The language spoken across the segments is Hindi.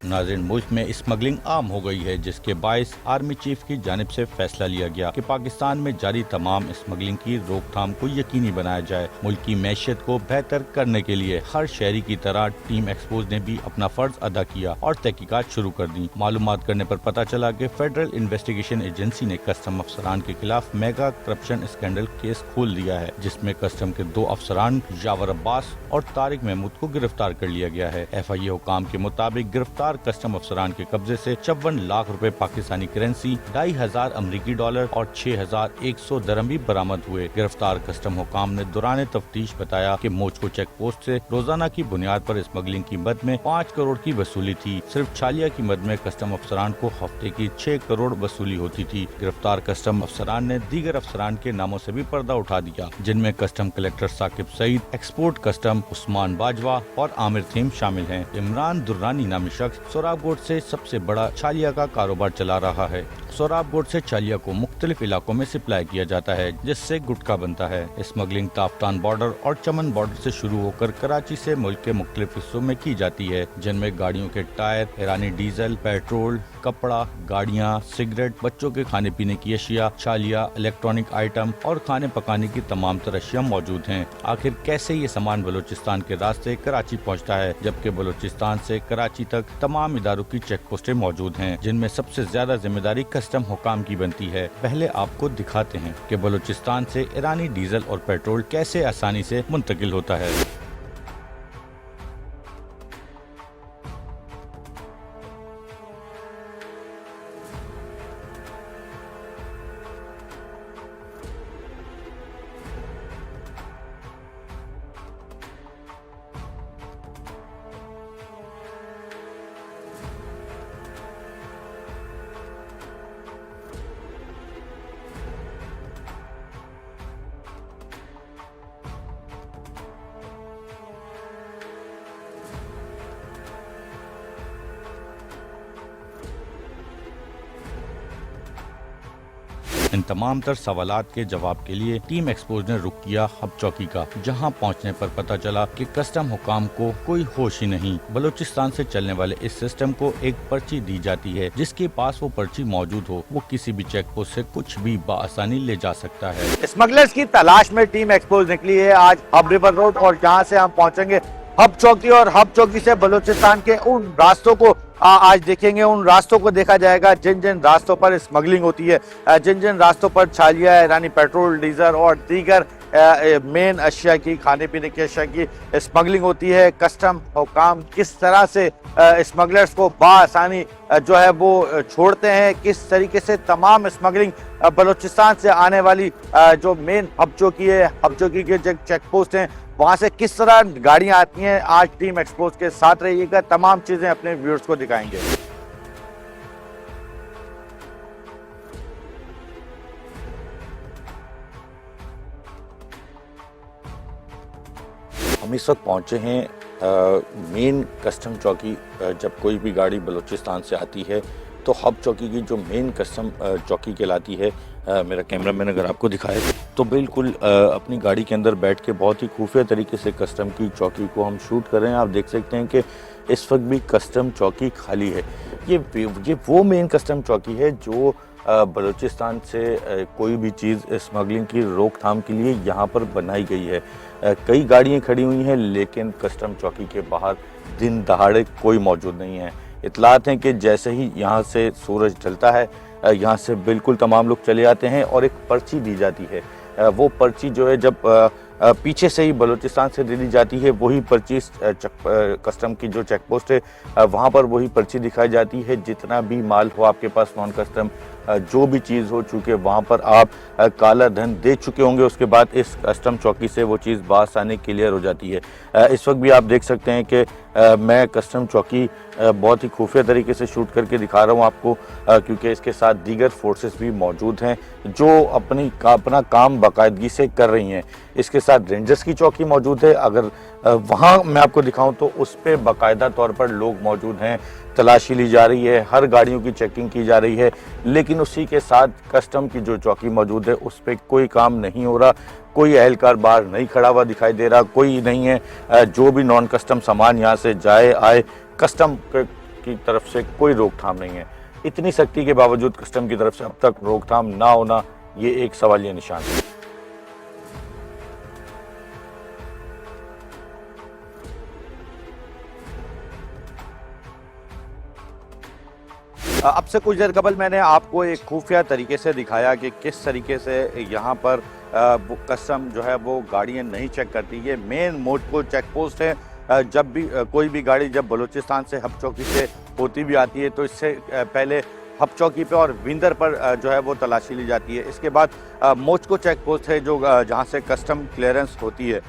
नाज़रीन, मुल्क में स्मगलिंग आम हो गई है, जिसके बायस आर्मी चीफ की जानिब से फैसला लिया गया कि पाकिस्तान में जारी तमाम स्मगलिंग की रोकथाम को यकीनी बनाया जाए। मुल्क की मैशियत को बेहतर करने के लिए हर शहरी की तरह टीम एक्सपोज ने भी अपना फर्ज अदा किया और तहकीकात शुरू कर दी। मालूमात करने पर पता चला कि फेडरल इन्वेस्टिगेशन एजेंसी ने कस्टम अफसरान के खिलाफ मेगा करप्शन स्कैंडल केस खोल दिया है, जिसमें कस्टम के 2 अफसरान यावर अब्बास और तारिक महमूद को गिरफ्तार कर लिया गया है। FIA हुकाम के मुताबिक गिरफ्तार कस्टम अफसरान के कब्जे से 54 लाख रुपए पाकिस्तानी करेंसी, 2500 अमरीकी डॉलर और 6100 दरम भी बरामद हुए। गिरफ्तार कस्टम हुकाम ने दौरान तफ्तीश बताया कि मोचको चेक पोस्ट से रोजाना की बुनियाद पर स्मगलिंग की मद में 5 करोड़ की वसूली थी। सिर्फ छालिया की मद में कस्टम अफसरान को हफ्ते की 6 करोड़ वसूली होती थी। गिरफ्तार कस्टम अफसरान ने दीगर अफसरान के नामों से भी पर्दा उठा दिया, जिनमें custom collector Saqib Saeed, export custom Usman Bajwa और आमिर थीम शामिल हैं। इमरान दुर्रानी नामी शख्स सोराबकोट से सबसे बड़ा छालिया का कारोबार चला रहा है। सोराबकोट से छालिया को मुख्तलिफ इलाकों में सप्लाई किया जाता है, जिससे गुटखा बनता है। स्मगलिंग ताफ्तान बॉर्डर और चमन बॉर्डर से शुरू होकर कराची से मुल्क के मुख्तलिफ हिस्सों में की जाती है, जिनमें गाड़ियों के टायर, ईरानी डीजल, पेट्रोल, कपड़ा, गाड़ियाँ, सिगरेट, बच्चों के खाने पीने की अशिया, छालिया, इलेक्ट्रॉनिक आइटम और खाने पकाने की तमाम तरह अशिया मौजूद हैं। आखिर कैसे ये सामान बलूचिस्तान के रास्ते कराची पहुँचता है, जबकि बलूचिस्तान से कराची तक तमाम इदारों की चेक पोस्टें मौजूद हैं, जिनमें सबसे ज्यादा जिम्मेदारी कस्टम हुकाम की बनती है। पहले आपको दिखाते हैं कि बलूचिस्तान से ईरानी डीजल और पेट्रोल कैसे आसानी से मुंतकिल होता है। इन तमाम तर सवालात के जवाब के लिए टीम एक्सपोज ने रुख किया हब चौकी का, जहां पहुंचने पर पता चला कि कस्टम हुकाम को कोई होश ही नहीं। बलूचिस्तान से चलने वाले इस सिस्टम को एक पर्ची दी जाती है, जिसके पास वो पर्ची मौजूद हो, वो किसी भी चेक पोस्ट से कुछ भी बआसानी ले जा सकता है। स्मगलर्स की तलाश में टीम एक्सपोज निकली है आज हब रिवर रोड, और जहां से हम पहुंचेंगे हब चौकी, और हब चौकी से बलूचिस्तान के उन रास्तों को आज देखेंगे। उन रास्तों को देखा जाएगा जिन जिन रास्तों पर स्मगलिंग होती है, जिन जिन रास्तों पर छालिया, ईरानी पेट्रोल, डीजल और दीगर मेन अशिया की, खाने पीने की अशिया की स्मगलिंग होती है। कस्टम हुकाम किस तरह से स्मगलर्स को बाआसानी जो है वो छोड़ते हैं, किस तरीके से तमाम स्मगलिंग बलूचिस्तान से आने वाली जो मेन हब चौकी है, हब चौकी के जो चेक पोस्ट हैं, वहां से किस तरह गाड़ियां आती हैं। आज टीम एक्सपोज के साथ रहिएगा, तमाम चीजें अपने व्यूअर्स को दिखाएंगे। हम इस वक्त पहुंचे हैं मेन कस्टम चौकी। जब कोई भी गाड़ी बलूचिस्तान से आती है तो हब चौकी की जो मेन कस्टम चौकी कहलाती है, मेरा कैमरामैन अगर आपको दिखाए तो बिल्कुल अपनी गाड़ी के अंदर बैठ के बहुत ही खुफिया तरीके से कस्टम की चौकी को हम शूट कर रहे हैं। आप देख सकते हैं कि इस वक्त भी कस्टम चौकी खाली है। ये वो मेन कस्टम चौकी है जो बलूचिस्तान से कोई भी चीज़ स्मगलिंग की रोकथाम के लिए यहाँ पर बनाई गई है। कई गाड़ियाँ खड़ी हुई हैं, लेकिन कस्टम चौकी के बाहर दिन दहाड़े कोई मौजूद नहीं है। इतलात हैं कि जैसे ही यहाँ से सूरज ढलता है, यहाँ से बिल्कुल तमाम लोग चले आते हैं और एक पर्ची दी जाती है। वो पर्ची जो है जब पीछे से ही बलूचिस्तान से दे दी जाती है, वही पर्ची कस्टम की जो चेक पोस्ट है वहाँ पर वही पर्ची दिखाई जाती है। जितना भी माल हो आपके पास नॉन कस्टम जो भी चीज़ हो, चूँकि वहाँ पर आप काला धन दे चुके होंगे, उसके बाद इस कस्टम चौकी से वो चीज़ बासानी क्लियर हो जाती है। इस वक्त भी आप देख सकते हैं कि मैं कस्टम चौकी बहुत ही खुफिया तरीके से शूट करके दिखा रहा हूँ आपको, क्योंकि इसके साथ दीगर फोर्सेस भी मौजूद हैं जो अपना काम बाकायदगी से कर रही हैं। इसके साथ रेंजर्स की चौकी मौजूद है। अगर वहाँ मैं आपको दिखाऊं तो उस पर बाकायदा तौर पर लोग मौजूद हैं, तलाशी ली जा रही है, हर गाड़ियों की चेकिंग की जा रही है। लेकिन उसी के साथ कस्टम की जो चौकी मौजूद है उस पर कोई काम नहीं हो रहा, कोई एहलकार बाहर नहीं खड़ा हुआ दिखाई दे रहा, कोई नहीं है जो भी नॉन कस्टम सामान यहाँ से जाए आए, कस्टम की तरफ से कोई रोकथाम नहीं है। इतनी सख्ती के बावजूद कस्टम की तरफ से अब तक रोकथाम ना होना ये एक सवालिया निशान है। अब से कुछ देर कबल मैंने आपको एक खुफिया तरीके से दिखाया कि किस तरीके से यहाँ पर वो कस्टम जो है वो गाड़ियाँ नहीं चेक करती। ये मेन मोटको चेक पोस्ट है। जब भी कोई भी गाड़ी जब बलूचिस्तान से हब चौकी से होती भी आती है तो इससे पहले हब चौकी पे और विंदर पर जो है वो तलाशी ली जाती है। इसके बाद मोचको चेक पोस्ट है जो जहाँ से कस्टम क्लियरेंस होती है।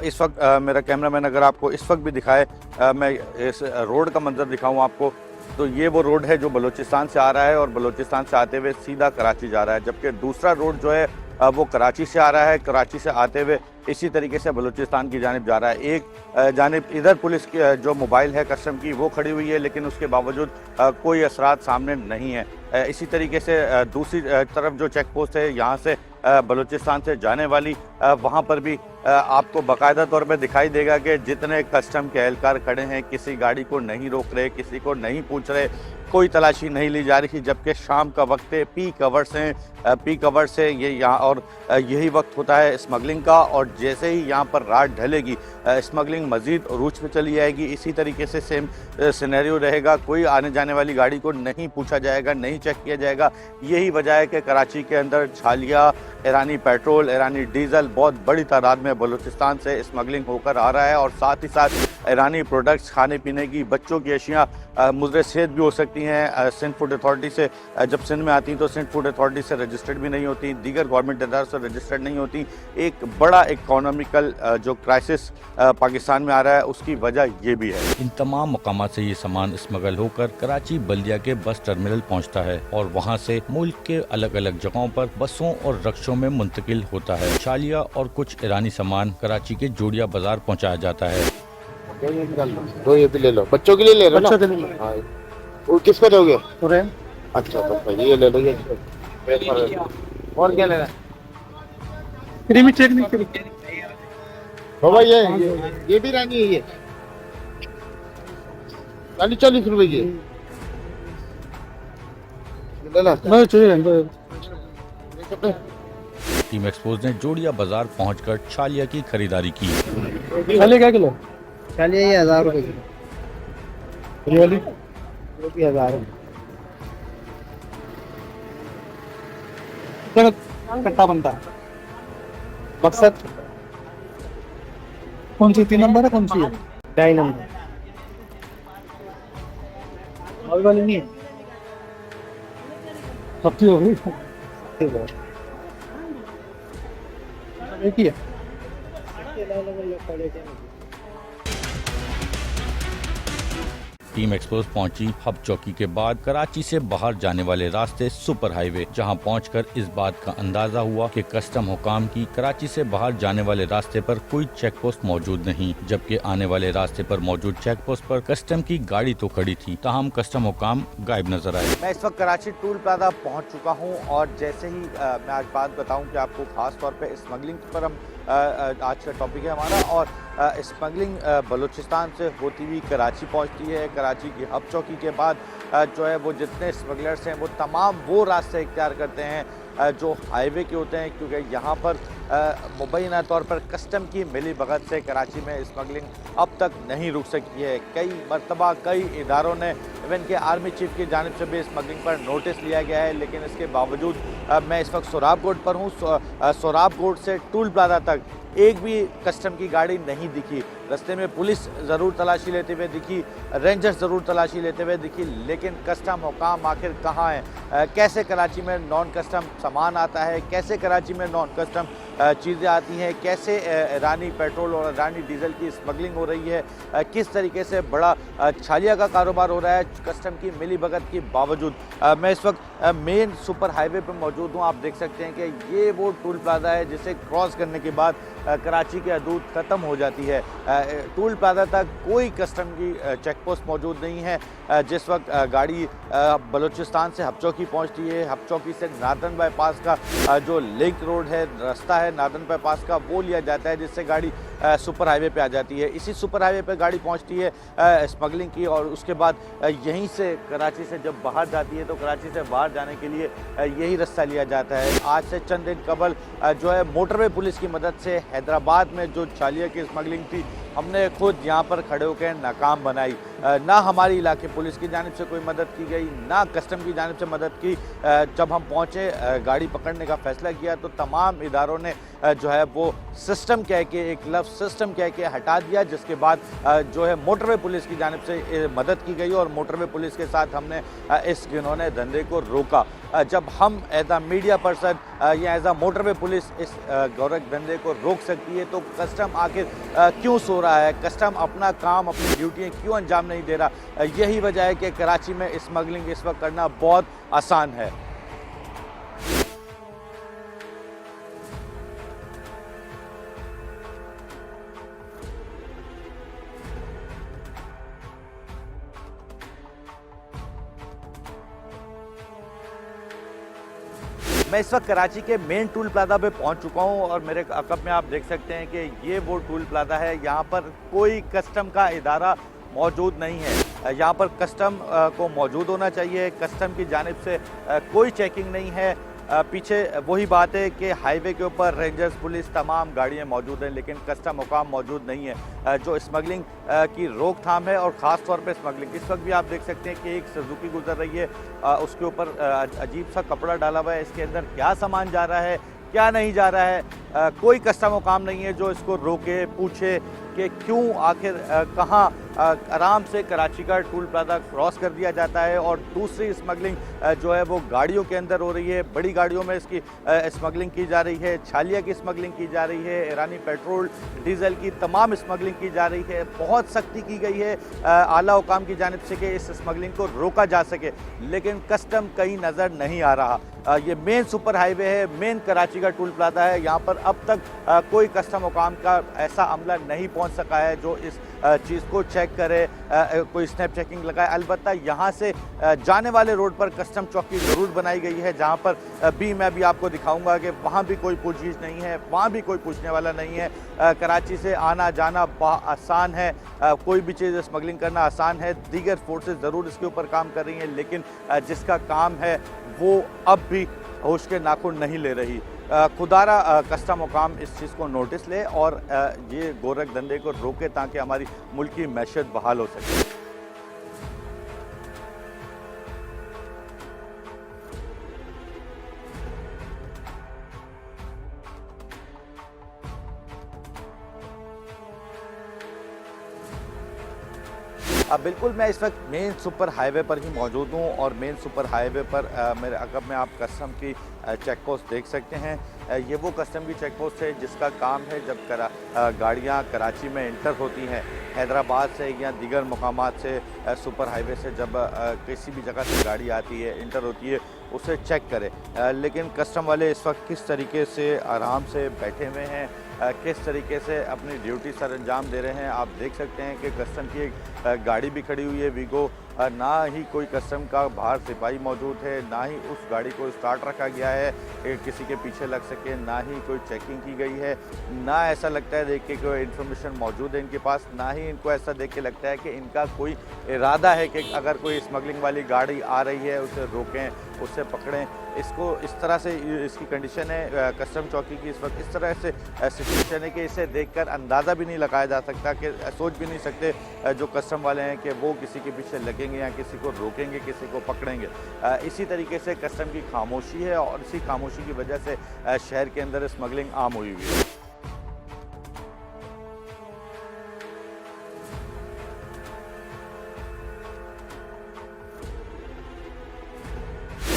इस वक्त मेरा कैमरामैन अगर आपको इस वक्त भी दिखाए, मैं इस रोड का मंजर दिखाऊँ आपको, तो ये वो रोड है जो बलूचिस्तान से आ रहा है और बलूचिस्तान से आते हुए सीधा कराची जा रहा है, जबकि दूसरा रोड जो है वो कराची से आ रहा है। कराची से आते हुए इसी तरीके से बलूचिस्तान की जानिब जा रहा है। एक जानिब इधर पुलिस की जो मोबाइल है कस्टम की वो खड़ी हुई है, लेकिन उसके बावजूद कोई असरात सामने नहीं है। इसी तरीके से दूसरी तरफ जो चेक पोस्ट है यहाँ से बलूचिस्तान से जाने वाली, वहाँ पर भी आपको बाकायदा तौर पे दिखाई देगा कि जितने कस्टम के एहलकार खड़े हैं किसी गाड़ी को नहीं रोक रहे, किसी को नहीं पूछ रहे, कोई तलाशी नहीं ली जा रही। जबकि शाम का वक्त है, पीक आवर्स हैं, पीक आवर्स से ये यहाँ और यही वक्त होता है स्मगलिंग का। और जैसे ही यहाँ पर रात ढलेगी स्मगलिंग मज़ीद अरूज पे चली जाएगी। इसी तरीके से सेम सिनेरियो रहेगा, कोई आने जाने वाली गाड़ी को नहीं पूछा जाएगा, नहीं चेक किया जाएगा। यही वजह है कि कराची के अंदर छालिया, ईरानी पेट्रोल, ईरानी डीजल बहुत बड़ी तादाद में बलूचिस्तान से स्मगलिंग होकर आ रहा है। और साथ ही साथ ईरानी प्रोडक्ट्स, खाने पीने की, बच्चों की अशियाँ मुज़र सेहत भी हो सकती हैं। सिंध फूड अथॉरिटी से जब सिंध में आती हैं तो सिंध फूड अथॉरिटी से रजिस्टर्ड भी नहीं होती, दीगर गवर्नमेंट इदारों से रजिस्टर्ड नहीं होती। एक बड़ा इकोनॉमिकल जो क्राइसिस पाकिस्तान में आ रहा है उसकी वजह ये भी है। इन तमाम मकामात से ये सामान स्मगल होकर कराची बल्दिया के बस टर्मिनल पहुंचता है और वहां से मुल्क के अलग अलग जगहों पर बसों और रक्शों में मुंतकिल होता है। छालिया और कुछ ईरानी सामान कराची के जोड़िया बाजार पहुंचाया जाता है। दो ये भी ले लो, बच्चों के लिए ले लो ना। हाँ, वो किस पे दोगे? अच्छा तो भाई ये ले लो, ये और क्या लेना? क्रीमी चेक नहीं करी। हो भाई ये भी रानी है, ये 40 रुपए की ले ला। मैं चाहिए टीम एक्सपोज ने जोड़िया बाजार पहुंचकर छालिया की खरीदारी की। चले क्या किलो? चलिए ये 1000 रुपए किलो। ये वाली वो भी 1000 कट्टा बनता है। मकसद कौन सी 3 नंबर है, कौन सी है? 2.5 नंबर अभी वाली नहीं है, सब्जी हो गई एक ही है। टीम एक्सपोज पहुंची हब चौकी के बाद कराची से बाहर जाने वाले रास्ते सुपर हाईवे, जहां पहुंचकर इस बात का अंदाजा हुआ कि कस्टम हुकाम की कराची से बाहर जाने वाले रास्ते पर कोई चेक पोस्ट मौजूद नहीं, जबकि आने वाले रास्ते पर मौजूद चेक पोस्ट पर कस्टम की गाड़ी तो खड़ी थी, ताहम कस्टम हुकाम गायब नजर आए। मैं इस वक्त कराची टूल प्लाजा पहुंच चुका हूं और जैसे ही मैं आज बात बताऊं कि आपको खास तौर पे स्मगलिंग पर हम आज का टॉपिक है हमारा, और स्मगलिंग बलूचिस्तान से होती हुई कराची पहुंचती है। कराची की हब चौकी के बाद जो है वो जितने स्मगलर्स हैं वो तमाम वो रास्ते इख्तियार करते हैं जो हाईवे के होते हैं, क्योंकि यहाँ पर मुबैना तौर पर कस्टम की मिली भगत से कराची में स्मगलिंग अब तक नहीं रुक सकी है। कई मरतबा कई इदारों ने, इवन के आर्मी चीफ की जानिब से भी स्मगलिंग पर नोटिस लिया गया है, लेकिन इसके बावजूद मैं इस वक्त सोराब कोट पर हूँ। सोराब कोट से टूल प्लाजा तक एक भी कस्टम की गाड़ी नहीं दिखी। रास्ते में पुलिस ज़रूर तलाशी लेते हुए दिखी, रेंजर्स ज़रूर तलाशी लेते हुए दिखी, लेकिन कस्टम हुकाम आखिर कहाँ हैं? कैसे कराची में नॉन कस्टम सामान आता है, कैसे कराची में नॉन कस्टम चीज़ें आती हैं, कैसे ईरानी पेट्रोल और ईरानी डीजल की स्मगलिंग हो रही है, किस तरीके से बड़ा छालिया का कारोबार हो रहा है कस्टम की मिली भगत के बावजूद। मैं इस वक्त मेन सुपर हाईवे पर मौजूद हूँ। आप देख सकते हैं कि ये वो टूल प्लाजा है जिसे क्रॉस करने के बाद कराची की हदूद ख़त्म हो जाती है। टूल प्लाजा तक कोई कस्टम की चेक पोस्ट मौजूद नहीं है। जिस वक्त गाड़ी बलूचिस्तान से हबचौकी पहुंचती है, हबचौकी से नार्दर्न बाईपास का जो लिंक रोड है, रास्ता है नार्दर्न बाईपास का, वो लिया जाता है, जिससे गाड़ी सुपर हाईवे पे आ जाती है। इसी सुपर हाईवे पे गाड़ी पहुंचती है स्मगलिंग की, और उसके बाद यहीं से कराची से जब बाहर जाती है तो कराची से बाहर जाने के लिए यही रास्ता लिया जाता है। आज से चंद दिन कबल जो है मोटरवे पुलिस की मदद से हैदराबाद में जो छालिया की स्मगलिंग थी, हमने खुद यहाँ पर खड़े होकर नाकाम बनाई। ना हमारी इलाके पुलिस की जानिब से कोई मदद की गई, ना कस्टम की जानिब से मदद की। जब हम पहुँचे, गाड़ी पकड़ने का फैसला किया, तो तमाम इदारों ने जो है वो सिस्टम कह के, एक लफ्ज़ सिस्टम कह के हटा दिया, जिसके बाद जो है मोटरवे पुलिस की जानिब से मदद की गई और मोटरवे पुलिस के साथ हमने इस घिनौने धंधे को रोका। जब हम एज अ मीडिया पर्सन या एज अ मोटरवे पुलिस इस गौरख धंधे को रोक सकती है, तो कस्टम आखिर क्यों सो रहा है? कस्टम अपना काम, अपनी ड्यूटियाँ क्यों अंजाम नहीं दे रहा? यही वजह है कि कराची में स्मगलिंग इस वक्त करना बहुत आसान है। मैं इस वक्त कराची के मेन टूल प्लाजा पे पहुंच चुका हूं और मेरे अकब में आप देख सकते हैं कि ये वो टूल प्लाजा है। यहाँ पर कोई कस्टम का इदारा मौजूद नहीं है। यहाँ पर कस्टम को मौजूद होना चाहिए। कस्टम की जानिब से कोई चेकिंग नहीं है। पीछे वही बात है कि हाईवे के ऊपर रेंजर्स, पुलिस, तमाम गाड़ियाँ मौजूद हैं, लेकिन कस्टम मुकाम मौजूद नहीं है जो स्मगलिंग की रोकथाम है, और ख़ास तौर पे स्मगलिंग। इस वक्त भी आप देख सकते हैं कि एक सुजुकी गुजर रही है, उसके ऊपर अजीब सा कपड़ा डाला हुआ है। इसके अंदर क्या सामान जा रहा है, क्या नहीं जा रहा है, कोई कस्टम मुकाम नहीं है जो इसको रोके, पूछे कि क्यों, आखिर कहाँ आराम से कराची का टूल प्लाजा क्रॉस कर दिया जाता है। और दूसरी स्मगलिंग जो है वो गाड़ियों के अंदर हो रही है, बड़ी गाड़ियों में इसकी स्मगलिंग की जा रही है, छालिया की स्मगलिंग की जा रही है, ईरानी पेट्रोल डीजल की तमाम स्मगलिंग की जा रही है। बहुत सख्ती की गई है आला हुकाम की जानिब से कि इस स्मगलिंग को रोका जा सके, लेकिन कस्टम कहीं नज़र नहीं आ रहा। ये मेन सुपर हाईवे है, मेन कराची का टूल प्लाजा है। यहाँ पर अब तक कोई कस्टम हुकाम का ऐसा अमला नहीं पहुँच सका है जो इस चीज़ को चेक करे, कोई स्नैप चेकिंग लगाए। अलबत्ता यहाँ से जाने वाले रोड पर कस्टम चौकी ज़रूर बनाई गई है, जहाँ पर भी मैं भी आपको दिखाऊंगा कि वहाँ भी कोई पूछगीछ नहीं है, वहाँ भी कोई पूछने वाला नहीं है। कराची से आना जाना आसान है, कोई भी चीज़ स्मगलिंग करना आसान है। दीगर फोर्सेस ज़रूर इसके ऊपर काम कर रही हैं, लेकिन जिसका काम है वो अब भी होश के नाखून नहीं ले रही। खुदारा कस्टम हुकाम इस चीज़ को नोटिस ले और ये गोरख धंधे को रोके, ताकि हमारी मुल्क की मैशत बहाल हो सके। बिल्कुल, मैं इस वक्त मेन सुपर हाईवे पर ही मौजूद हूँ और मेन सुपर हाईवे पर मेरे अकब में आप कस्टम की चेक पोस्ट देख सकते हैं। ये वो कस्टम की चेक पोस्ट है जिसका काम है जब गाड़ियाँ कराची में इंटर होती हैं, हैदराबाद से या दीगर मकामात से, सुपर हाईवे से जब किसी भी जगह से गाड़ी आती है, इंटर होती है, उसे चेक करें। लेकिन कस्टम वाले इस वक्त किस तरीके से आराम से बैठे हुए हैं, किस तरीके से अपनी ड्यूटी सर अंजाम दे रहे हैं, आप देख सकते हैं कि कस्टम की एक गाड़ी भी खड़ी हुई है वीगो। ना ही कोई कस्टम का बाहर सिपाही मौजूद है, ना ही उस गाड़ी को स्टार्ट रखा गया है कि किसी के पीछे लग सके, ना ही कोई चेकिंग की गई है, ना ऐसा लगता है देख के कोई इन्फॉर्मेशन मौजूद है इनके पास, ना ही इनको ऐसा देख के लगता है कि इनका कोई इरादा है कि अगर कोई स्मगलिंग वाली गाड़ी आ रही है उसे रोकें, उसे पकड़ें। इसको इस तरह से इसकी कंडीशन है कस्टम चौकी की इस वक्त, इस तरह से सिचुएशन है कि इसे देखकर अंदाज़ा भी नहीं लगाया जा सकता, कि सोच भी नहीं सकते जो कस्टम वाले हैं कि वो किसी के पीछे लगेंगे या किसी को रोकेंगे, किसी को पकड़ेंगे। इसी तरीके से कस्टम की खामोशी है और इसी खामोशी की वजह से शहर के अंदर स्मगलिंग आम हुई हुई है।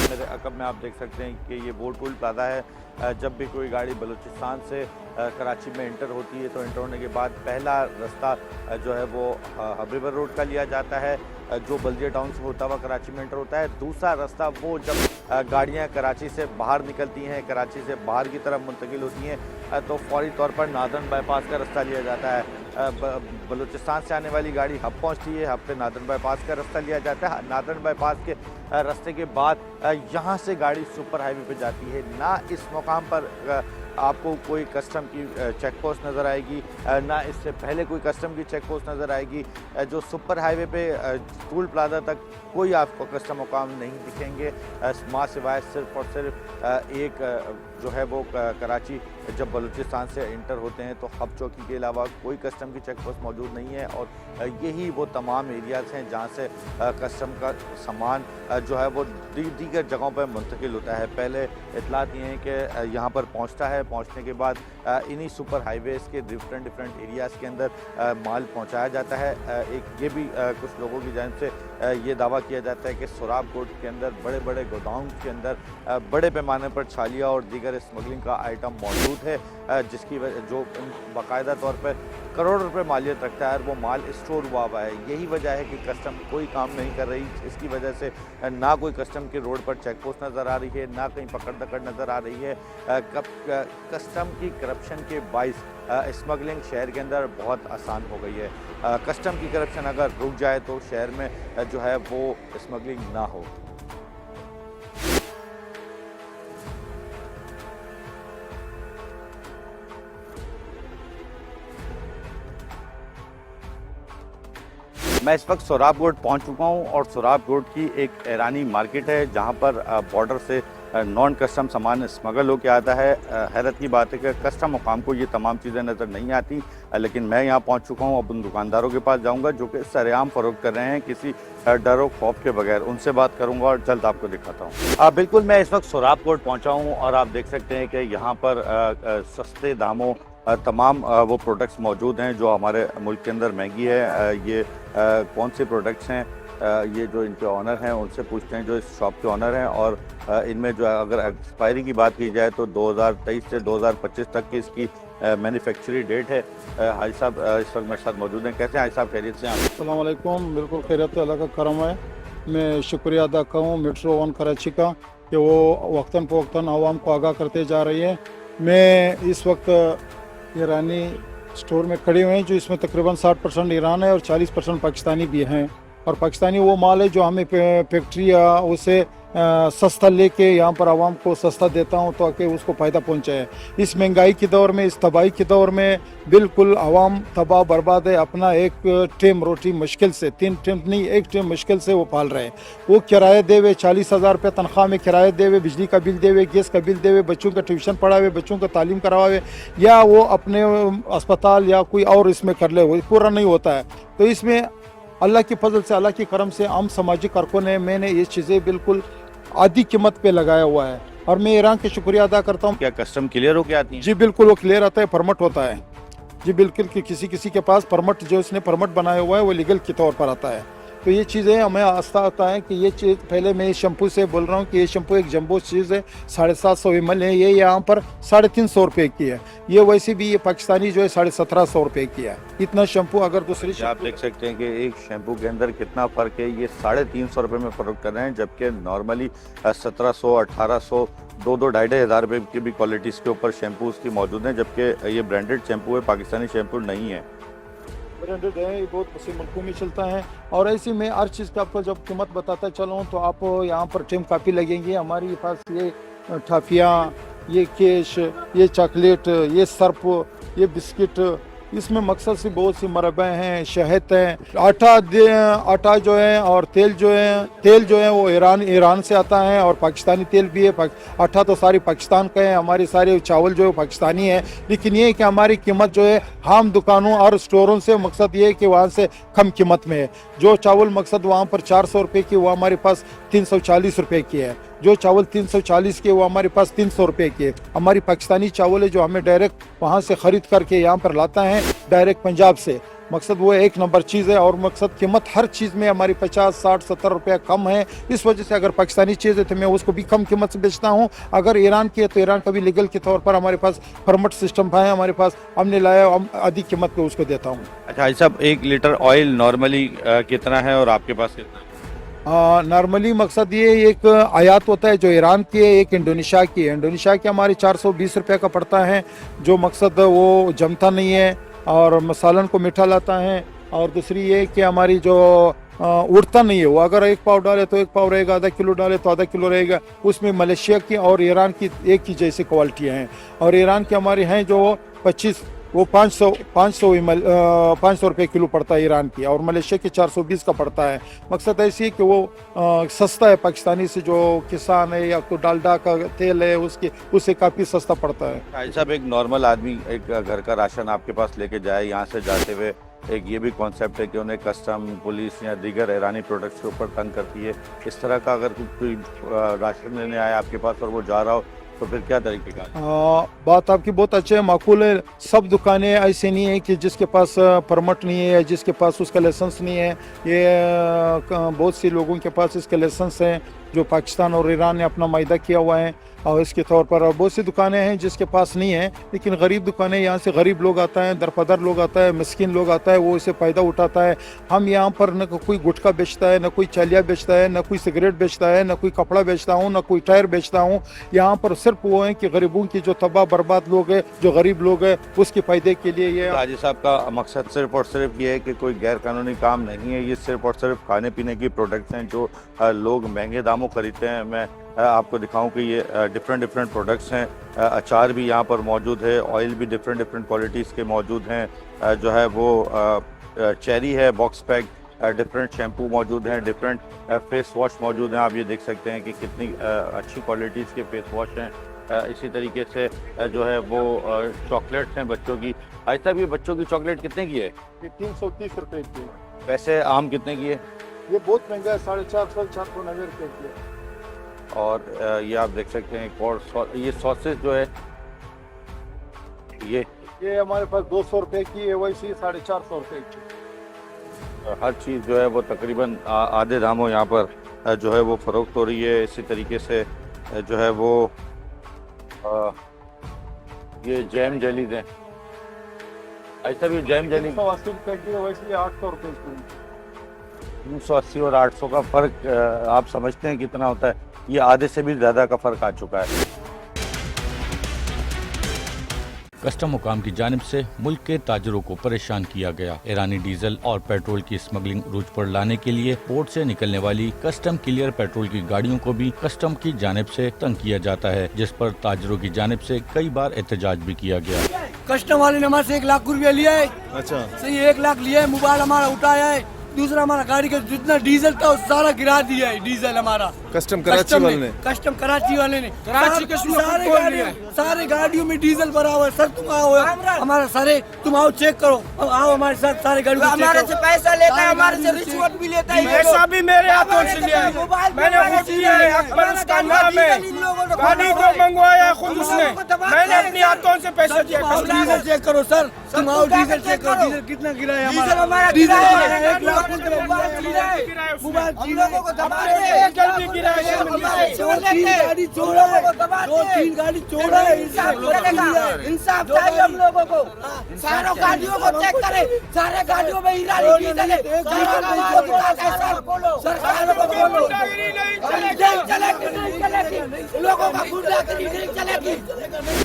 मेरे अकब में आप देख सकते हैं कि ये वो टूल प्लाजा है। जब भी कोई गाड़ी बलूचिस्तान से कराची में इंटर होती है तो इंटर होने के बाद पहला रास्ता जो है वो हबीबर रोड का लिया जाता है जो बल्दिया टाउन से होता हुआ कराची में इंटर होता है। दूसरा रास्ता वो जब गाड़ियां कराची से बाहर निकलती हैं, कराची से बाहर की तरफ मुंतकिल होती हैं तो फौरी तौर पर नादन बाईपास का रास्ता लिया जाता है। बलूचिस्तान से आने वाली गाड़ी हब पहुंचती है, हब पे नादन बाईपास का रास्ता लिया जाता है। नादन बाईपास के रास्ते के बाद यहाँ से गाड़ी सुपर हाईवे पे जाती है। ना इस मुकाम पर आपको कोई कस्टम की चेक पोस्ट नज़र आएगी, ना इससे पहले कोई कस्टम की चेक पोस्ट नज़र आएगी। जो सुपर हाईवे पे टूल प्लाजा तक कोई आपको कस्टम मुकाम नहीं दिखेंगे, माँ सिवाय सिर्फ और सिर्फ एक जो है वो कराची जब बलूचिस्तान से इंटर होते हैं तो हब चौकी के अलावा कोई कस्टम की चेक पोस्ट मौजूद नहीं है। और यही वो तमाम एरियाज़ हैं जहाँ से कस्टम का सामान जो है वो दीगर जगहों पर मुंतकिल होता है। पहले इतलात ये हैं कि यहाँ पर पहुँचता है, पहुँचने के बाद इन्हीं सुपर हाईवेज़ के डिफरेंट एरियाज़ के अंदर माल पहुँचाया जाता है। एक ये भी कुछ लोगों की जानिब से ये दावा किया जाता है कि सोराब कोट के अंदर बड़े बड़े गोदाम के अंदर बड़े पैमाने पर छालिया और दीगर स्मगलिंग का आइटम मौजूद है, जिसकी वजह जो बाकायदा तौर पर करोड़ रुपए मालियत रखता है और वो माल स्टोर हुआ है। यही वजह है कि कस्टम कोई काम नहीं कर रही। इसकी वजह से ना कोई कस्टम के रोड पर चेक पोस्ट नज़र आ रही है, ना कहीं पकड़ दकड़ नज़र आ रही है। कस्टम की करप्शन के बाइस स्मगलिंग शहर के अंदर बहुत आसान हो गई है। कस्टम की करप्शन अगर रुक जाए तो शहर में जो है वो स्मगलिंग ना हो। मैं इस वक्त सोराब रोड पहुंच चुका हूं और सोराब रोड की एक ईरानी मार्केट है जहां पर बॉर्डर से नॉन कस्टम सामान स्मगल होकर आता है। हैरत की बात है कि कस्टम मुकाम को ये तमाम चीज़ें नज़र नहीं आती, लेकिन मैं यहाँ पहुँच चुका हूँ। अब उन दुकानदारों के पास जाऊँगा जो कि सरेआम फ़रोख्त कर रहे हैं किसी डर और खौफ के बगैर। उनसे बात करूँगा और जल्द आपको दिखाता हूँ। बिल्कुल, मैं इस वक्त सोराब रोड पहुँचा हूँ और आप देख सकते हैं कि यहाँ पर सस्ते दामों तमाम वो प्रोडक्ट्स मौजूद हैं जो हमारे मुल्क के अंदर महंगी है। ये कौन से प्रोडक्ट्स हैं, ये जो इनके ऑनर हैं उनसे पूछते हैं जो इस शॉप के ऑनर हैं। और इनमें जो अगर एक्सपायरी की बात की जाए तो 2023 से 2025 तक की इसकी मैन्युफैक्चरिंग डेट है। हाजी साहब इस वक्त मेरे साथ मौजूद हैं। कैसे हैं हाजी साहब, खैरियत से हैं? अस्सलाम वालेकुम। बिल्कुल खैरियत, अल्लाह का करम है। मैं शुक्रिया अदा करूँ मेट्रो वन कराची का कि वो वक्तन फ़वक्तन आवाम को आगाह करते जा रही है। मैं इस वक्त ईरानी स्टोर में खड़े हुए हैं जो इसमें तकरीबन 60% ईरान है और 40% पाकिस्तानी भी हैं। और पाकिस्तानी वो माल है जो हमें फैक्ट्री या उसे सस्ता लेके यहाँ पर आवाम को सस्ता देता हूँ ताकि उसको फ़ायदा पहुँचाए। इस महंगाई के दौर में, इस तबाही के दौर में बिल्कुल आवाम तबाह बर्बाद है। अपना एक टेम रोटी मुश्किल से, 3 टेम नहीं, 1 टेम मुश्किल से वो पाल रहे हैं। वो किराया देवे, 40,000 रुपये तनख्वाह में किराया देवे, बिजली का बिल देवे, गैस का बिल देवे, बच्चों का ट्यूशन पढ़ावे, बच्चों का तालीम करवावे, या वो अपने अस्पताल या कोई और इसमें कर ले, वो पूरा नहीं होता है। तो इसमें अल्लाह की फजल से, अल्लाह की करम से आम समाजी कारकुन ने मैंने ये चीज़ें बिल्कुल आधी कीमत पे लगाया हुआ है और मैं ईरान का शुक्रिया अदा करता हूँ। क्या कस्टम क्लियर हो के आती है? जी बिल्कुल, वो क्लियर आता है, परमिट होता है। जी बिल्कुल, कि किसी के पास परमिट, जो इसने परमिट बनाया हुआ है वो लीगल के तौर पर आता है। तो ये चीज़ें हमें आस्था आता है कि ये चीज़, पहले मैं शैम्पू से बोल रहा हूँ कि ये शैम्पू एक जंबो चीज़ है, 750 ml है। ये यहाँ पर 350 रुपये की है। ये वैसे भी ये पाकिस्तानी जो है 1750 रुपये की है। इतना शैम्पू अगर दूसरी आप देख सकते हैं कि एक शैम्पू के अंदर कितना फ़र्क है। ये 350 रुपये में फ़र्क कर रहे हैं, जबकि नॉर्मली 1700, 1800, 2-2, 2,500 रुपये की भी क्वालिटीज़ के ऊपर शैम्पूज़ की मौजूद हैं, जबकि ये ब्रांडेड शैम्पू है, पाकिस्तानी शैम्पू नहीं है। ब्रांडेड है, ये बहुत उसी मुल्कों में चलता है। और ऐसे में हर चीज़ का आपको जब कीमत बताता चलूँ तो आप यहाँ पर टेम काफ़ी लगेंगी। हमारे पास ये टाफियाँ, ये केश, ये चॉकलेट, ये सर्फ, ये बिस्किट, इसमें मकसद से बहुत सी मरबे हैं, शहद है, आटा जो है और तेल जो है वो ईरान से आता है और पाकिस्तानी तेल भी है। आटा तो सारी पाकिस्तान का है, हमारे सारे चावल जो है पाकिस्तानी है। लेकिन ये है कि हमारी कीमत जो है हम दुकानों और स्टोरों से मकसद ये है कि वहाँ से कम कीमत में है। जो चावल मकसद वहाँ पर 400 रुपये की, वो हमारे पास 340 रुपये की है। जो चावल 340 के वो हमारे पास 300 रुपये के। हमारी पाकिस्तानी चावल है जो हमें डायरेक्ट वहाँ से ख़रीद करके यहाँ पर लाता है, डायरेक्ट पंजाब से। मकसद वो एक नंबर चीज़ है, और मकसद कीमत हर चीज़ में हमारी 50, 60, 70 रुपया कम है। इस वजह से अगर पाकिस्तानी चीज़ है तो मैं उसको भी कम कीमत से बेचता हूँ। अगर ईरान की है तो ईरान का भी लीगल के तौर पर हमारे पास परमिट सिस्टम है, हमारे पास हमने लाया, हम अधिक कीमत पे उसको देता हूँ। अच्छा भाई साहब, 1 लीटर ऑयल नॉर्मली कितना है और आपके पास कितना है? नॉर्मली मकसद ये एक आयात होता है जो ईरान की है, एक इंडोनेशिया की है। इंडोनेशिया की हमारी 420 रुपये का पड़ता है, जो मकसद वो जमता नहीं है और मसालन को मीठा लाता है। और दूसरी ये कि हमारी जो उड़ता नहीं है, वो अगर 1 पाव डाले तो 1 पाव रहेगा, आधा किलो डाले तो आधा किलो रहेगा। उसमें मलेशिया की और ईरान की एक ही जैसी क्वालिटियाँ हैं। और ईरान की हमारी हैं जो 25, वो 500 रुपये किलो पड़ता है ईरान की, और मलेशिया की 420 का पड़ता है। मकसद ऐसी है कि वो सस्ता है पाकिस्तानी से, जो किसान है या तो डालडा का तेल है उससे काफ़ी सस्ता पड़ता है। भाई साहब, एक नॉर्मल आदमी एक घर का राशन आपके पास लेके जाए, यहाँ से जाते हुए एक ये भी कॉन्सेप्ट है कि उन्हें कस्टम, पुलिस या दीगर ईरानी प्रोडक्ट्स के ऊपर तंग करती है। इस तरह का अगर कोई राशन लेने आए आपके पास और वो जा रहा हो तो फिर क्या तरीके का? बात आपकी बहुत अच्छी है, माकूल है। सब दुकानें ऐसे नहीं है कि जिसके पास परमिट नहीं है, जिसके पास उसका लाइसेंस नहीं है। ये बहुत सी लोगों के पास इसके लाइसेंस हैं, जो पाकिस्तान और ईरान ने अपना मायदा किया हुआ है। और इसके तौर पर बहुत सी दुकानें हैं जिसके पास नहीं है, लेकिन गरीब दुकानें, यहाँ से गरीब लोग आता है, दरपदर लोग आता है, मिस्किन लोग आता है, वो इसे फ़ायदा उठाता है। हम यहाँ पर न कोई गुटखा बेचता है, न कोई चालिया बेचता है, न कोई सिगरेट बेचता है, न कोई कपड़ा बेचता हूँ, न कोई टायर बेचता हूँ। यहाँ पर सिर्फ वो है कि गरीबों की जो तबाह बर्बाद लोग हैं, जो गरीब लोग हैं, उसके फ़ायदे के लिए ये। हाजी साहब का मकसद सिर्फ और सिर्फ ये है कि कोई गैर कानूनी काम नहीं है, ये सिर्फ और सिर्फ खाने पीने की प्रोडक्ट्स हैं जो लोग महंगे दामों खरीदते हैं। मैं आपको दिखाऊं कि ये डिफरेंट प्रोडक्ट्स हैं। अचार भी यहाँ पर मौजूद है, ऑयल भी डिफरेंट क्वालिटीज़ के मौजूद हैं। जो है वो चेरी है, बॉक्स पैक, डिफरेंट शैम्पू मौजूद हैं, डिफरेंट फेस वॉश मौजूद हैं। आप ये देख सकते हैं कि कितनी अच्छी क्वालिटीज़ के फेस वॉश हैं। इसी तरीके से जो है वो चॉकलेट्स हैं बच्चों की। आज तक ये बच्चों की चॉकलेट कितने की है? 330 रुपये की। वैसे आम कितने की है? ये बहुत महंगा है, 450-490 रुपये की है। और ये आप देख सकते हैं एक और ये सॉसेज जो है ये हमारे पास 200 रुपये की है, वैसे 450 रुपये की। हर चीज़ जो है वो तकरीबन आधे दामों यहाँ पर जो है वो फ़रोख्त हो रही है। इसी तरीके से जो है वो ये जैम जेलीज हैं। ऐसा भी जैम जेली 180 रुपये की है, वैसे 800 रुपये की। 380 और 800 का फ़र्क आप समझते हैं कितना होता है? ये आधे से भी ज़्यादा का फ़र्क आ चुका है। कस्टम हुकाम की जानिब से मुल्क के ताजरों को परेशान किया गया। ईरानी डीजल और पेट्रोल की स्मगलिंग रूज पर लाने के लिए पोर्ट से निकलने वाली कस्टम क्लियर पेट्रोल की गाड़ियों को भी कस्टम की जानिब से तंग किया जाता है, जिस पर ताजरों की जानिब से कई बार एहतजाज भी किया गया। कस्टम वाले ने हमारे से 1 लाख रुपया लिया है। अच्छा, सही 1 लाख लिया है। मोबाइल हमारा उठाया है। दूसरा हमारा गाड़ी का जितना डीजल था वो सारा गिरा दिया है। डीजल हमारा कस्टम कराची वाले ने कराची के सारे गाड़ियों में डीजल भरा हुआ है। सर तुम आओ हमारा, सारे तुम आओ चेक करो, आओ हमारे साथ सारे गाड़ी हमारे से पैसा लेता है, हमारे से रिश्वत भी लेता है। पैसा भी मेरे हाथों से लिया है, मैंने खुद लिया है। अकबर उसका नाम है, गाड़ी को मंगवाया खुद उसने, मैंने अपने हाथों से पैसा दिया। डीजल चेक करो सर, तुम आओ डीजल चेक करो, डीजल कितना गिरा है हमारा। डीजल 1 लाख मोबाइल जल्दी गिरा है। 2-3 गाड़ी चोरा है। इंसाफ चाहिए हम लोगों को। सारों गाड़ियों को चेक करें, सारे गाड़ियों में ईरानी डीजल है। सरकार को बोलो लोगों का गुंडागिरी नहीं चलेगी।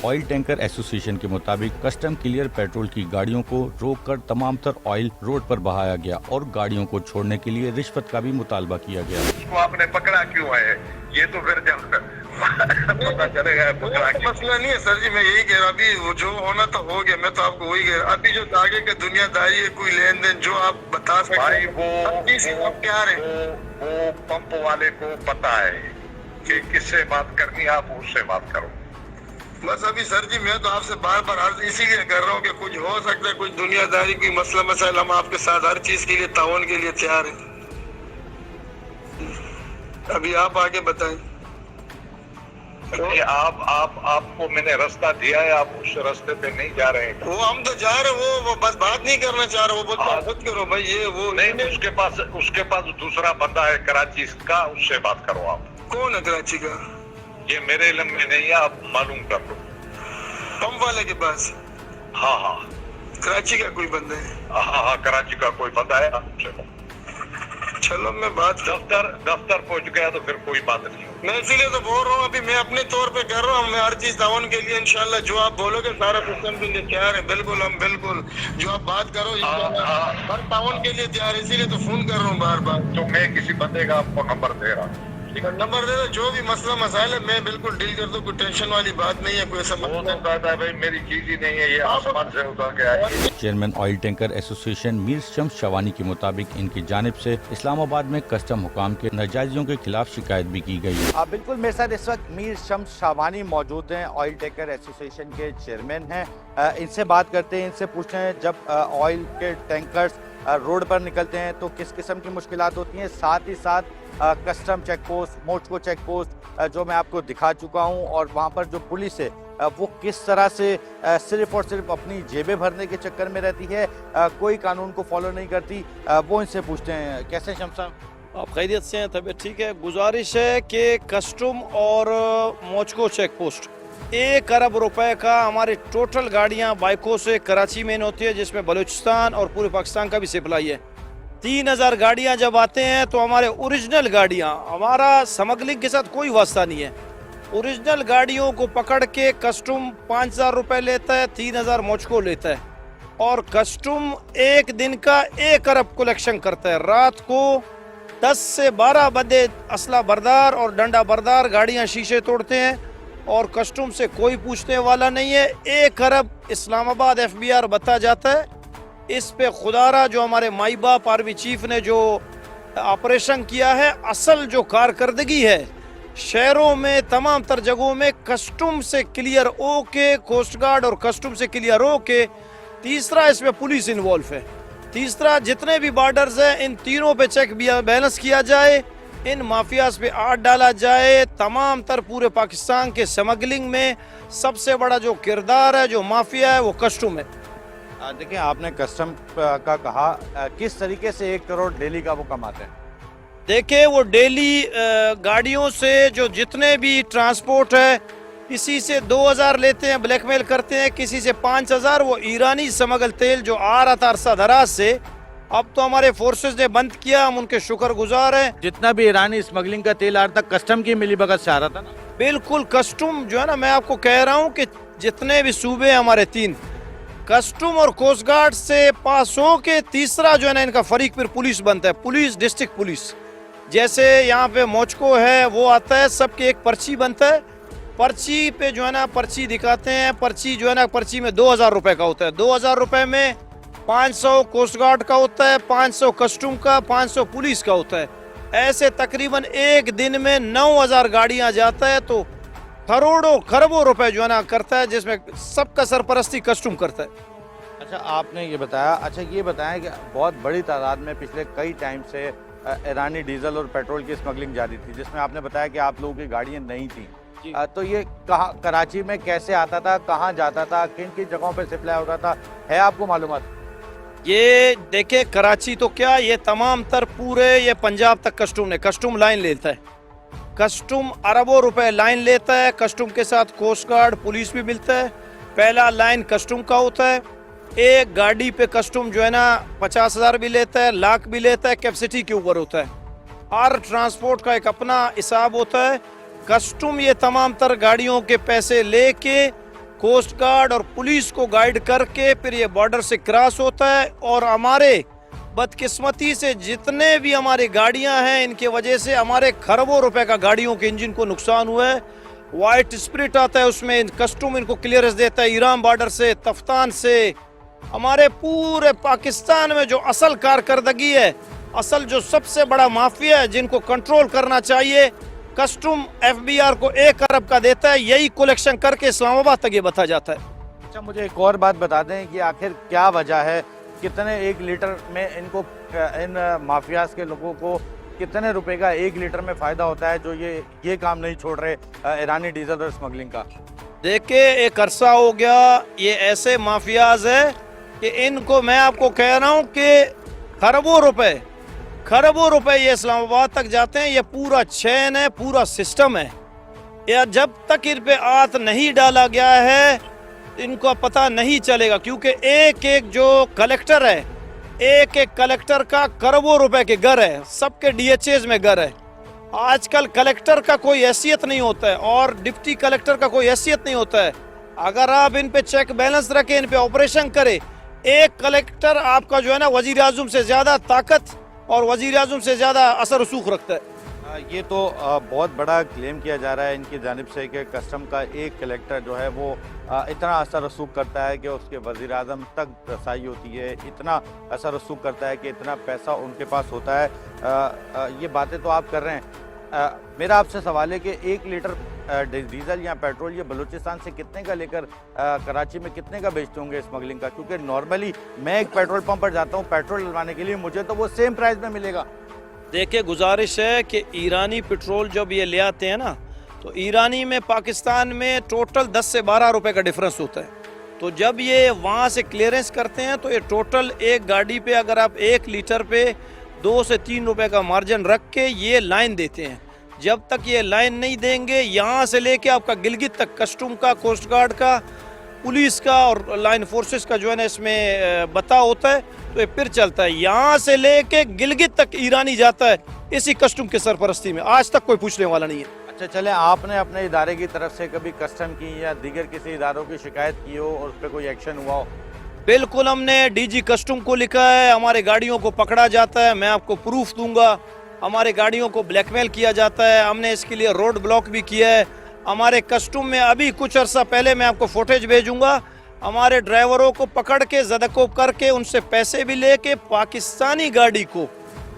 ऑयल टैंकर एसोसिएशन के मुताबिक कस्टम क्लियर पेट्रोल की गाड़ियों को रोककर तमाम तर ऑयल रोड पर बहाया गया और गाड़ियों को छोड़ने के लिए रिश्वत का भी मुतालबा किया गया। इसको आपने पकड़ा क्यों है, ये तो फिर जब पता चलेगा पकड़ा क्यों। मसला नहीं है सर जी, मैं यही कह रहा, अभी वो जो होना तो हो गया। मैं तो आपको वही कह रहा, अभी जो आगे के दुनियादारी है, कोई लेन देन जो आप बता सकते भाई, वो क्या है, वो पंप वाले को पता है कि किससे बात करनी है, आप उससे बात करो बस। अभी सर जी मैं तो आपसे बार बार अर्ज इसीलिए कर रहा हूँ कि कुछ हो सकता है, कुछ दुनियादारी, कोई मसला मसाइल, हम आपके साथ हर चीज के लिए ताउन के लिए तैयार हैं। अभी आप आगे बताएं। ये आपको मैंने रास्ता दिया है, आप उस रास्ते पे नहीं जा रहे हैं। वो हम तो जा रहे हैं, वो बस बात नहीं करना चाह रहे, वो बोलते खुद करो भाई, ये वो नहीं, उसके पास दूसरा बंदा है कराची का, उससे बात करो आप। कौन है कराची का? ये मेरे इल्म में नहीं है, आप मालूम कर लो। पंप वाले के पास? हाँ, कराची का कोई बंदा है? हाँ, कराची का कोई बंदा है, आप चलो मैं बात दफ्तर पहुंच गया तो फिर कोई बात नहीं। मैं इसीलिए तो बोल रहा हूँ, अभी मैं अपने तौर पे कर रहा हूँ, मैं हर चीज ताउन के लिए इंशाल्लाह जो आप बोलोगे सारा सिस्टम के लिए तैयार है। बिल्कुल जो आप बात करो हर ताउन के लिए तैयार है, इसीलिए तो फोन कर रहा हूँ बार बार। तो मैं किसी बंदे का आपको नंबर दे रहा हूँ, नंबर दे दो, जो भी मसला मसाइल है मैं बिल्कुल डील कर दूँ, कोई टेंशन वाली बात नहीं है, कोई ऐसा मसला है भाई मेरी चीज ही नहीं है, ये आसमान से उतर के आई। Chairman oil tanker association Mir Shams Shawani के मुताबिक इनकी जानिब से इस्लामाबाद में कस्टम हुकाम के नाजायजियों के खिलाफ शिकायत भी की गई। बिल्कुल मेरे साथ इस वक्त मीर शम्स शवानी मौजूद हैं, ऑयल टैंकर एसोसिएशन के चेयरमैन हैं। इनसे बात करते हैं, इनसे पूछते हैं जब ऑयल के टैंकर्स रोड पर निकलते हैं तो किस किस्म की मुश्किलात होती हैं, साथ ही साथ कस्टम चेक पोस्ट, मोचको चेक पोस्ट जो मैं आपको दिखा चुका हूं, और वहां पर जो पुलिस है वो किस तरह से सिर्फ और सिर्फ अपनी जेबें भरने के चक्कर में रहती है, कोई कानून को फॉलो नहीं करती। वो इनसे पूछते हैं। कैसे शम्स साहब? आप खैरियत से हैं? तबीयत ठीक है। गुजारिश है कि कस्टम और मोचको चेक पोस्ट 1 अरब रुपए का हमारी टोटल गाड़ियां बाइकों से कराची में होती है, जिसमें बलूचिस्तान और पूरे पाकिस्तान का भी सप्लाई है। 3000 गाड़ियां जब आते हैं तो हमारे ओरिजिनल गाड़ियां, हमारा स्मगलिंग के साथ कोई वास्ता नहीं है, ओरिजिनल गाड़ियों को पकड़ के कस्टम 5000 रुपए लेता है, 3000 मोचको लेता है, और कस्टम एक दिन का 1 अरब कलेक्शन करता है। रात को 10 से 12 बंदे असला बरदार और डंडा बरदार गाड़ियां शीशे तोड़ते हैं, और कस्टम से कोई पूछने वाला नहीं है। 1 अरब इस्लामाबाद FBR बता जाता है। इस पे खुदारा जो हमारे माई बाप आर्मी चीफ ने जो ऑपरेशन किया है, असल जो कारकर्दगी है शहरों में तमाम तर जगहों में कस्टम से क्लियर हो के, कोस्ट गार्ड और कस्टम से क्लियर हो के, तीसरा इसमें पुलिस इन्वॉल्व है, तीसरा जितने भी बॉर्डर्स हैं इन तीनों पे चेक बैलेंस किया जाए, इन माफियाज पे आड़ डाला जाए। तमाम तर पूरे पाकिस्तान के स्मगलिंग में सबसे बड़ा जो किरदार है, जो माफिया है, वो कस्टम है। देखिए, आपने कस्टम का कहा, किस तरीके से 1 करोड़ डेली का वो कमाते हैं? देखिए, वो डेली गाड़ियों से जो जितने भी ट्रांसपोर्ट है, किसी से 2000 लेते हैं, ब्लैकमेल करते हैं, किसी से 5000। वो ईरानी स्मगल तेल जो आ रहा था अरसा दराज से, अब तो हमारे फोर्सेस ने बंद किया, हम उनके शुक्रगुजार हैं। जितना भी ईरानी स्मगलिंग का तेल आ रहा था, कस्टम की मिलीभगत से आ रहा था ना? बिल्कुल, कस्टम जो है ना, मैं आपको कह रहा हूँ कि जितने भी सूबे हमारे 3, कस्टम और कोस्ट गार्ड से पास हो के, तीसरा जो है ना इनका फरीक फिर पुलिस बनता है, पुलिस, डिस्ट्रिक्ट पुलिस। जैसे यहाँ पे मोचको है, वो आता है, सबके एक पर्ची बनता है, पर्ची पे जो है ना पर्ची दिखाते हैं, पर्ची जो है ना पर्ची में 2000 रुपए का होता है, 2000 रुपए में 500 कोस्ट गार्ड का होता है, 500 कस्टम का, 500 पुलिस का होता है। ऐसे तकरीबन एक दिन में 9000 गाड़ियाँ जाता है, तो करोड़ों खरबों रुपए जो है ना करता है, जिसमें सबका सरपरस्ती कस्टम करता है। अच्छा, आपने ये बताया, अच्छा ये बताया कि बहुत बड़ी तादाद में पिछले कई टाइम से ईरानी डीजल और पेट्रोल की स्मगलिंग जारी थी, जिसमें आपने बताया कि आप लोगों की गाड़ियाँ नहीं थी, तो ये कहाँ, कराची में कैसे आता था, कहाँ जाता था, किन किन जगहों पे सप्लाई होता था, है आपको मालूमात? ये देखे, कराची तो क्या, ये तमाम तर पूरे ये पंजाब तक कस्टम लाइन लेता है, कस्टम अरबों रुपए लाइन लेता है, कस्टम के साथ कोस्ट गार्ड पुलिस भी मिलता है। पहला लाइन कस्टम का होता है, एक गाड़ी पे कस्टम जो है ना 50,000 भी लेता है, लाख भी लेता है, कैपेसिटी के ऊपर होता है। हर ट्रांसपोर्ट का एक अपना हिसाब होता है। कस्टम ये तमाम तर गाड़ियों के पैसे लेके कोस्ट गार्ड और पुलिस को गाइड करके फिर ये बॉर्डर से क्रॉस होता है, और हमारे बदकिस्मती से जितने भी हमारी गाड़ियां हैं, इनके वजह से हमारे खरबों रुपए का गाड़ियों के इंजन को नुकसान हुआ है। वाइट स्पिरिट आता है उसमें, कस्टम इनको क्लियरेंस देता है ईरान बॉर्डर से, तफ्तान से। हमारे पूरे पाकिस्तान में जो असल कारकर्दगी है, असल जो सबसे बड़ा माफिया है, जिनको कंट्रोल करना चाहिए, कस्टम FBR को 1 अरब का देता है, यही कलेक्शन करके इस्लामाबाद तक ये बता जाता है। अच्छा, मुझे एक और बात बता दें कि आखिर क्या वजह है, कितने 1 लीटर में इनको इन माफियाज के लोगों को कितने रुपए का 1 लीटर में फ़ायदा होता है जो ये काम नहीं छोड़ रहे ईरानी डीजल और स्मगलिंग का? देखिए, एक अरसा हो गया ये ऐसे माफियाज है कि इनको मैं आपको कह रहा हूँ कि खरबों रुपए ये इस्लामाबाद तक जाते हैं। ये पूरा चैन है, पूरा सिस्टम है। या जब तक इन पे हाथ नहीं डाला गया है इनको पता नहीं चलेगा, क्योंकि एक एक जो कलेक्टर है, एक एक कलेक्टर का खरबों रुपए के घर है, सबके डीएचएस में घर है। आजकल कलेक्टर का कोई हैसियत नहीं होता है और डिप्टी कलेक्टर का कोई हैसियत नहीं होता है। अगर आप इन पे चेक बैलेंस रखें, इन पे ऑपरेशन करें, एक कलेक्टर आपका जो है ना वजीर आज़म से ज़्यादा ताकत और वजीर आज़म से ज़्यादा असर रसूख रखता है। ये तो बहुत बड़ा क्लेम किया जा रहा है इनकी जानिब से कि कस्टम का एक कलेक्टर जो है वो इतना असर रसूख करता है कि उसके वज़ीर आज़म तक रसाई होती है, इतना असर रसूख करता है कि इतना पैसा उनके पास होता है। ये बातें तो आप कर रहे हैं। मेरा आपसे सवाल है कि 1 लीटर डीजल या पेट्रोल ये बलूचिस्तान से कितने का लेकर कराची में कितने का बेचते होंगे स्मगलिंग का? क्योंकि नॉर्मली मैं एक पेट्रोल पंप पर जाता हूँ पेट्रोल डलवाने के लिए, मुझे तो वो सेम प्राइस में मिलेगा। देखिए, गुजारिश है कि ईरानी पेट्रोल जब ये ले आते हैं ना, तो ईरानी में पाकिस्तान में टोटल 10 से 12 रुपए का डिफरेंस होता है। तो जब ये वहाँ से क्लियरेंस करते हैं तो ये टोटल एक गाड़ी पे अगर आप 1 लीटर पे 2 से 3 रुपए का मार्जिन रख के ये लाइन देते हैं। जब तक ये लाइन नहीं देंगे, यहाँ से लेके आपका गिलगित तक कस्टम का, कोस्ट गार्ड का, पुलिस का और लाइन फोर्सेस का जो है ना इसमें बता होता है, तो ये फिर चलता है। यहाँ से लेके गिलगित तक ईरानी जाता है इसी कस्टम के सरपरस्ती में। आज तक कोई पूछने वाला नहीं है। अच्छा, चले, आपने अपने इदारे की तरफ से कभी कस्टम की या दीगर किसी इदारों की शिकायत की हो और उस पर कोई एक्शन हुआ हो? बिल्कुल, हमने डीजी कस्टम को लिखा है। हमारे गाड़ियों को पकड़ा जाता है, मैं आपको प्रूफ दूंगा। हमारे गाड़ियों को ब्लैकमेल किया जाता है, हमने इसके लिए रोड ब्लॉक भी किया है। हमारे कस्टम में अभी कुछ अर्सा पहले मैं आपको फुटेज भेजूंगा, हमारे ड्राइवरों को पकड़ के ज़दको करके उनसे पैसे भी लेके पाकिस्तानी गाड़ी को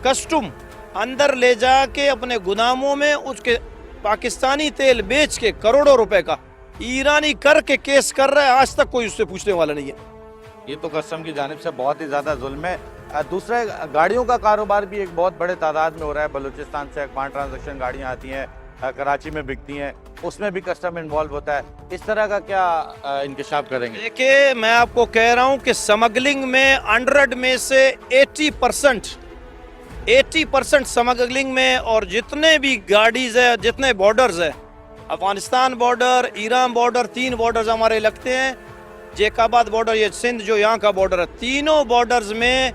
कस्टम अंदर ले जाके अपने गुदामों में उसके पाकिस्तानी तेल बेच के करोड़ों रुपए का ईरानी करके केस कर रहा है। आज तक कोई उससे पूछने वाला नहीं है। ये तो कस्टम की जानिब से बहुत ही ज़्यादा जुल्म है। दूसरा, गाड़ियों का कारोबार भी एक बहुत बड़े तादाद में हो रहा है। बलूचिस्तान से अखबार ट्रांजैक्शन गाड़ियाँ आती हैं, कराची में बिकती हैं, उसमें भी कस्टम इन्वॉल्व होता है। इस तरह का क्या इंकशाफ करेंगे? देखिए, मैं आपको कह रहा हूँ कि स्मगलिंग में 100 में से 80% स्मगलिंग में, और जितने भी गाड़ीज है, जितने बॉर्डर्स है, Afghanistan border, Iran border, 3 borders हमारे लगते हैं। जेकाबाद बॉर्डर, ये सिंध जो यहाँ का बॉर्डर है, तीनों बॉर्डर्स में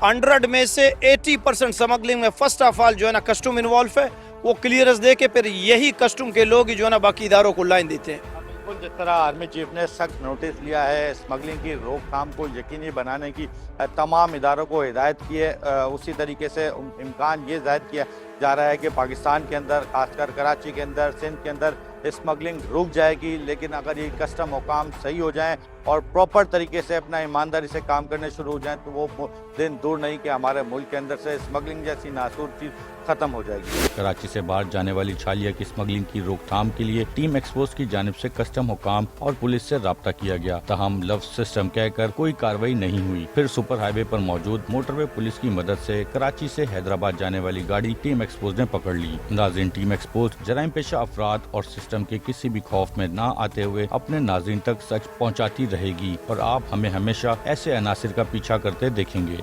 100 में से 80% स्मगलिंग में फर्स्ट ऑफ ऑल जो है ना कस्टम इन्वॉल्व है। वो क्लियरेंस दे के फिर यही कस्टम के लोग जो है ना बाकी इदारों को लाइन देते हैं। बिल्कुल, जिस तरह आर्मी चीफ ने सख्त नोटिस लिया है, स्मगलिंग की रोकथाम को यकीनी बनाने की तमाम इदारों को हिदायत की है, उसी तरीके से इम्कान ये जाहिर किया जा रहा है कि पाकिस्तान के अंदर, खासकर कराची के अंदर, सिंध के अंदर स्मगलिंग रुक जाएगी। लेकिन अगर ये कस्टम हुकाम सही हो जाएं और प्रॉपर तरीके से अपना ईमानदारी से काम करने शुरू हो जाएं, तो वो दिन दूर नहीं कि हमारे मुल्क के अंदर से स्मगलिंग जैसी नासूर चीज़ खत्म हो जाएगी। कराची से बाहर जाने वाली छालिया की स्मगलिंग की रोकथाम के लिए टीम एक्सपोज की जानिब से कस्टम हुकाम और पुलिस से राब्ता किया गया, ताहम लफ्ज़ सिस्टम कहकर कोई कार्रवाई नहीं हुई। फिर सुपर हाईवे पर मौजूद मोटरवे पुलिस की मदद से कराची से हैदराबाद जाने वाली गाड़ी टीम एक्सपोज ने पकड़ ली। नाज़रीन, टीम एक्सपोज जराइम पेशा अफराद और सिस्टम के किसी भी खौफ में न आते हुए अपने नाज़रीन तक सच पहुँचाती रहेगी और आप हमें हमेशा ऐसे अनासिर का पीछा करते देखेंगे।